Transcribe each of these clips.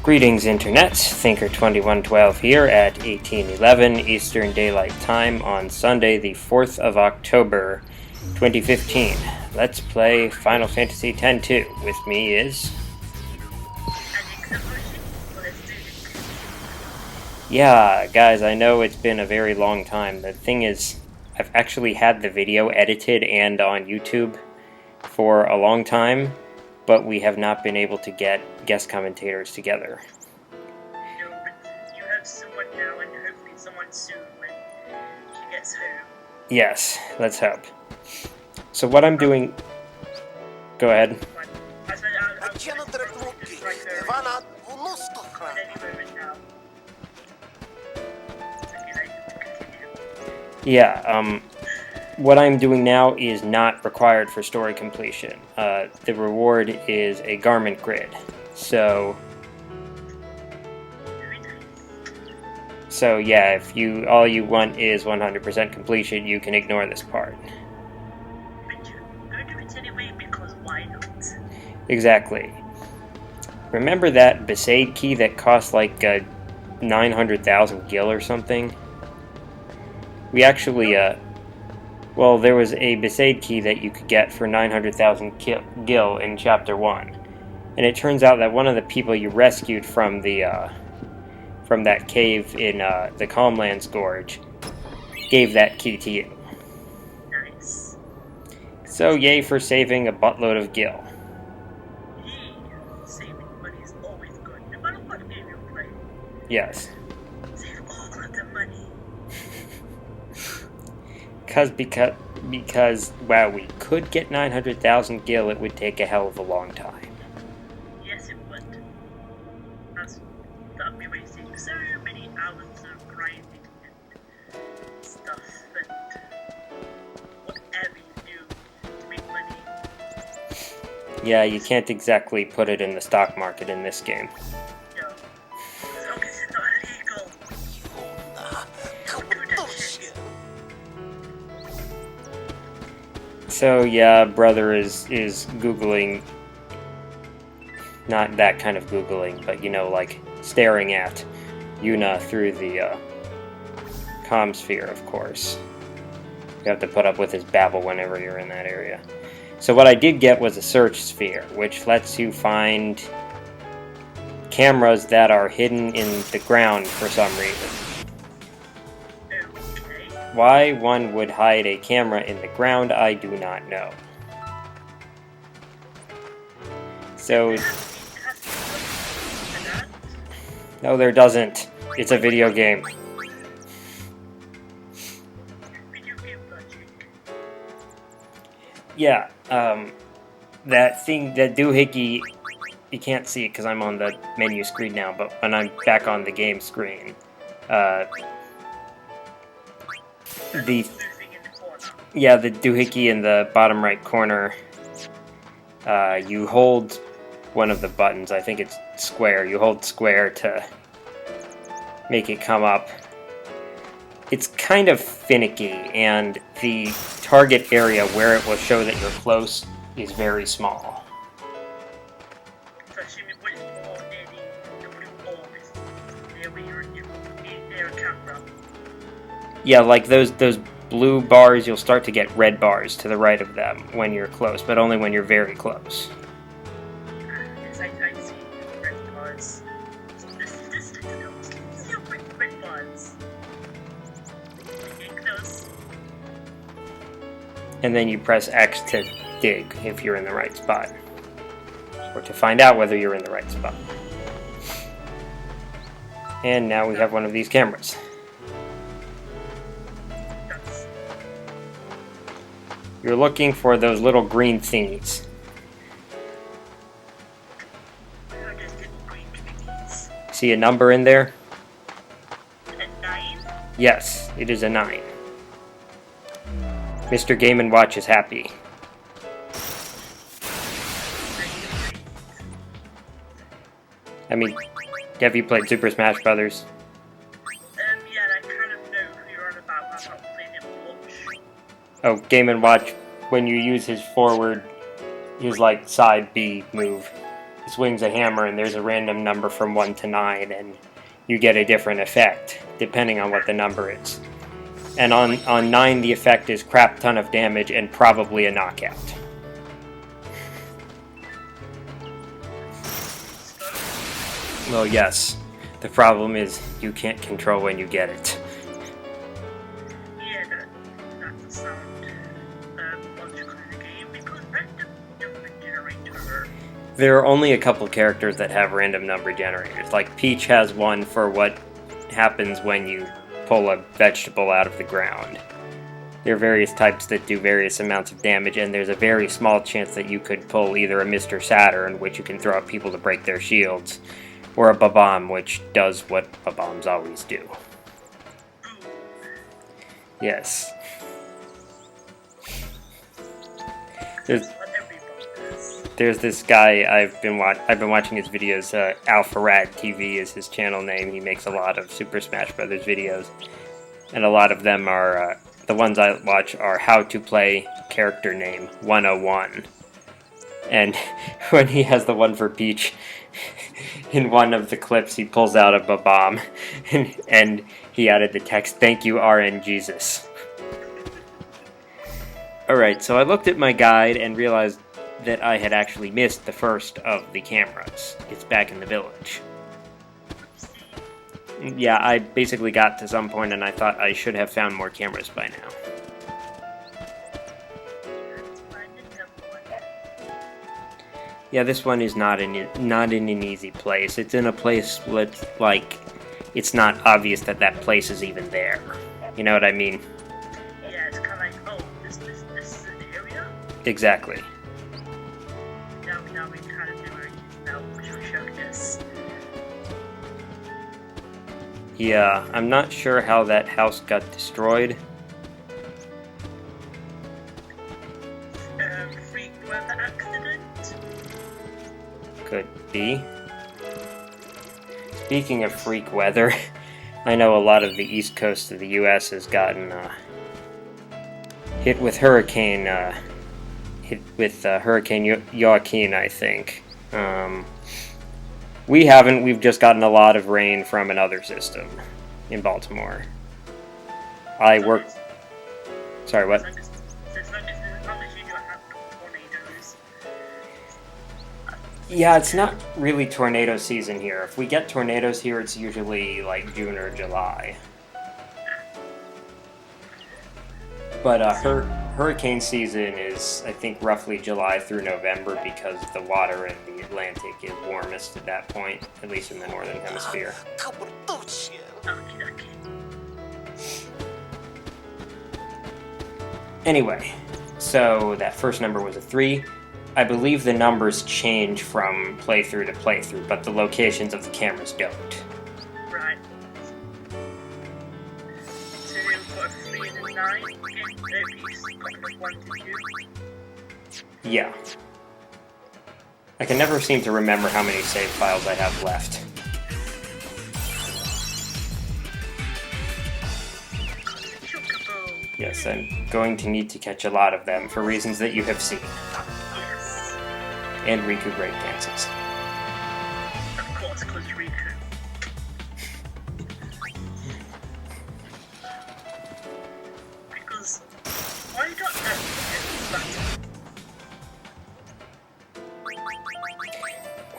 Greetings Internet, Thinker2112 here at 1811 Eastern Daylight Time on Sunday the 4th of October 2015. Let's play Final Fantasy X-2. With me is... Yeah, guys, I know it's been a very long time. The thing is, I've actually had the video edited and on YouTube for a long time, but we have not been able to get guest commentators together. No, but you have someone now, and hopefully someone soon when she gets home. Yes, let's hope. So what I'm doing... Go ahead. Yeah, what I'm doing now is not required for story completion. The reward is a garment grid. So yeah, if all you want is 100% completion, you can ignore this part. But you're going to do it anyway because why not? Exactly. Remember that Besaid key that cost like 900,000 gil or something? We actually, well, there was a Besaid key that you could get for 900,000 gil in Chapter 1. And it turns out that one of the people you rescued from that cave in the Calmlands Gorge gave that key to you. Nice. So yay for saving a buttload of gil. Yay! Saving money is always good, no matter what game you play. Yes. Save all of the money. Because, wow, we could get 900,000 gil, it would take a hell of a long time. Yes, it would. That'd be wasting so many hours of grinding and stuff and whatever you do to make money. Yeah, you can't exactly put it in the stock market in this game. No. As long as it's not illegal. Don't do that shit. So yeah, brother is Googling, not that kind of Googling, but you know, like staring at Yuna through the Comsphere, of course. You have to put up with his babble whenever you're in that area. So what I did get was a search sphere, which lets you find cameras that are hidden in the ground for some reason. Why one would hide a camera in the ground, I do not know. So... No, there doesn't. It's a video game. Yeah, that thing, that doohickey, you can't see it because I'm on the menu screen now, but when I'm back on the game screen, the doohickey in the bottom right corner, you hold one of the buttons, I think it's square, you hold square to make it come up. It's kind of finicky, and the target area where it will show that you're close is very small. Yeah, like those blue bars, you'll start to get red bars to the right of them when you're close, but only when you're very close. Yes, I see red bars. This see red bars. Get close. And then you press X to dig if you're in the right spot. Or to find out whether you're in the right spot. And now we have one of these cameras. You're looking for those little green thingies. See a number in there? A 9? Yes, it is a 9. Mr. Game & Watch is happy. I mean, have you played Super Smash Brothers? Yeah, I kind of know who you're on about. I've not played it much. Oh, Game & Watch, when you use his forward, his like side B move, swings a hammer and there's a random number from 1 to 9, and you get a different effect, depending on what the number is. And on 9, the effect is crap ton of damage and probably a knockout. Well, yes. The problem is you can't control when you get it. Yeah, that's a sound logical in the game, because random number generator. There are only a couple characters that have random number generators. Like Peach has one for what happens when you pull a vegetable out of the ground. There are various types that do various amounts of damage, and there's a very small chance that you could pull either a Mr. Saturn, which you can throw at people to break their shields, or a Babam, which does what Babams always do. Yes. There's this guy I've been watching his videos. Alpharad TV is his channel name. He makes a lot of Super Smash Brothers videos, and a lot of them are the ones I watch are how to play character name 101. And when he has the one for Peach, in one of the clips he pulls out a Babam, and he added the text, "Thank you, RN Jesus." Alright, so I looked at my guide and realized that I had actually missed the first of the cameras. It's back in the village. Yeah, I basically got to some point and I thought I should have found more cameras by now. Yeah, this one is not in an easy place. It's in a place that's like, it's not obvious that that place is even there. You know what I mean? Yeah, it's kind of like, oh, this is an area? Exactly. Now we kind of know where it is now, which will show this. Yeah, I'm not sure how that house got destroyed. Freak weather accident? Could be. Speaking of freak weather, I know a lot of the east coast of the U.S. has gotten hit with hurricane Joaquin, I think. We haven't. We've just gotten a lot of rain from another system in Baltimore. I work. Sorry, what? Yeah, it's not really tornado season here. If we get tornadoes here, it's usually like June or July. But hurricane season is, I think, roughly July through November because the water in the Atlantic is warmest at that point, at least in the northern hemisphere. Anyway, so that first number was a 3. I believe the numbers change from playthrough to playthrough, but the locations of the cameras don't. Right. So we've got a 3 and a 9, and 1 to 2. Yeah. I can never seem to remember how many save files I have left. Yes, I'm going to need to catch a lot of them for reasons that you have seen. Yes. And Riku breakdances. Of course, because Riku. Because why not that?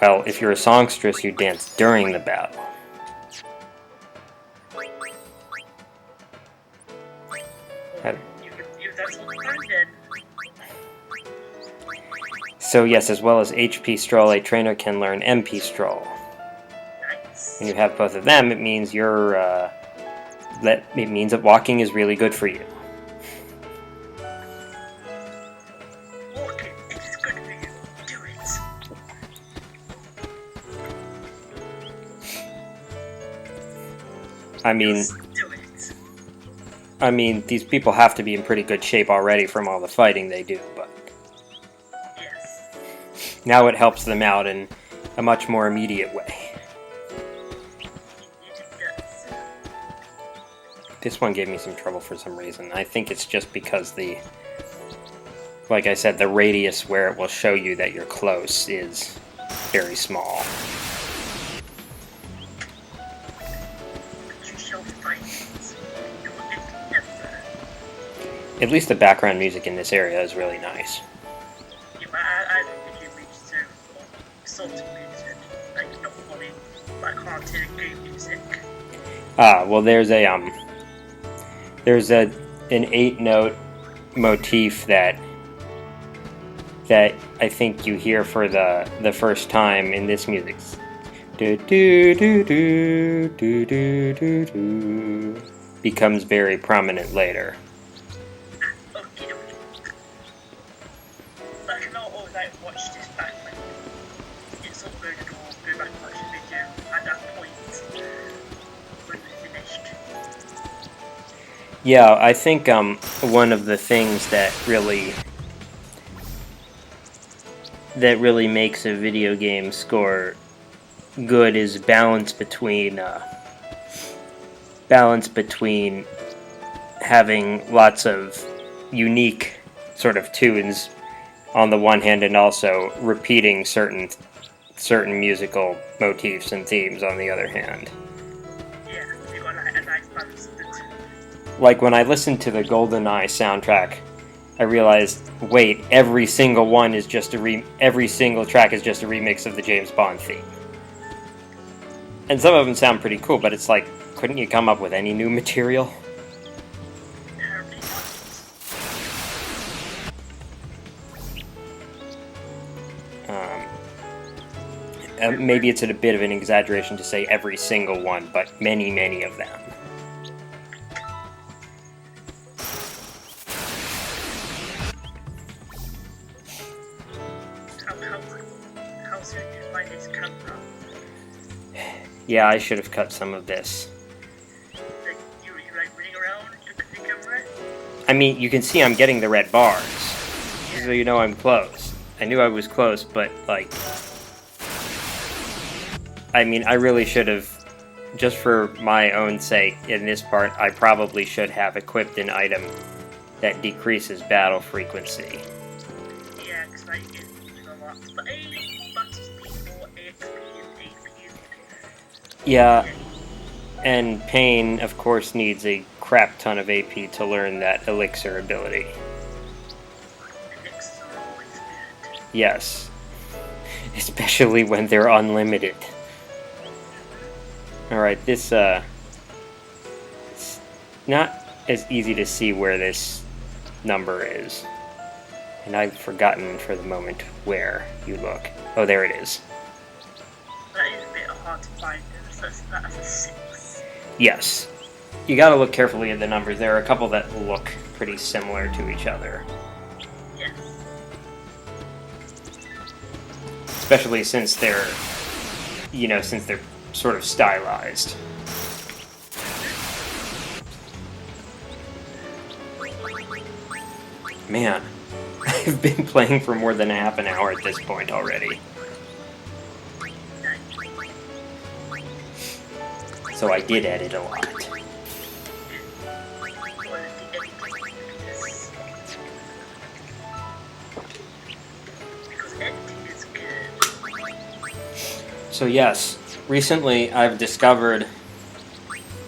Well, if you're a songstress, you dance during the battle. So yes, as well as HP Stroll, a trainer can learn MP Stroll. Nice. When you have both of them, it means you're it means that walking is really good for you. Walking is good for you. Do it. I mean, these people have to be in pretty good shape already from all the fighting they do, but yes. Now it helps them out in a much more immediate way. It does. This one gave me some trouble for some reason. I think it's just because like I said, the radius where it will show you that you're close is very small. But you shall find it. You will never. At least the background music in this area is really nice. Yeah, but I don't think it reaches to sort of music. Like, not funny, like cartoon game music. Ah, well, there's an 8-note motif that I think you hear for the first time in this music. Do do do do do do do do becomes very prominent later. Okay, okay. But I can always like watch this back when it's uploaded or go back and watch the video at that point when we finished. Yeah, I think one of the things that really makes a video game score good is balance between having lots of unique sort of tunes on the one hand, and also repeating certain musical motifs and themes on the other hand. Yeah, you got like a nice balance of the two. Like when I listened to the GoldenEye soundtrack, I realized, wait, every single track is just a remix of the James Bond theme. And some of them sound pretty cool, but it's like, couldn't you come up with any new material? Maybe it's a bit of an exaggeration to say every single one, but many, many of them. How soon do you find this camera? Yeah, I should have cut some of this. Like, you like running around looking at the camera? I mean, you can see I'm getting the red bars, so you know I'm close. I knew I was close, but, like... I mean, I really should have, just for my own sake, in this part, I probably should have equipped an item that decreases battle frequency. Yeah, because like, it's a lot. But battle speed more AXP and AP, isn't it? Yeah, and Pain, of course, needs a crap ton of AP to learn that elixir ability. Elixirs are always good. Yes. Especially when they're unlimited. Alright, this, it's not as easy to see where this number is. And I've forgotten for the moment where you look. Oh, there it is. That is a bit hard to find, so that's a 6. Yes. You gotta look carefully at the numbers. There are a couple that look pretty similar to each other. Yes. Especially since they're, since they're sort of stylized. Man, I've been playing for more than half an hour at this point already. So I did edit a lot. So yes, recently I've discovered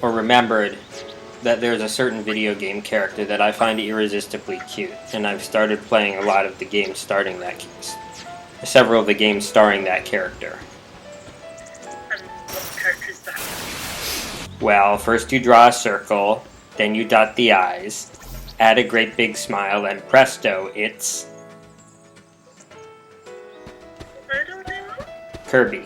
or remembered that there's a certain video game character that I find irresistibly cute, and I've started playing a lot of the games starting that several of the games starring that character. And what character is that? Well, first you draw a circle, then you dot the eyes, add a great big smile, and presto, it's I don't know. Kirby.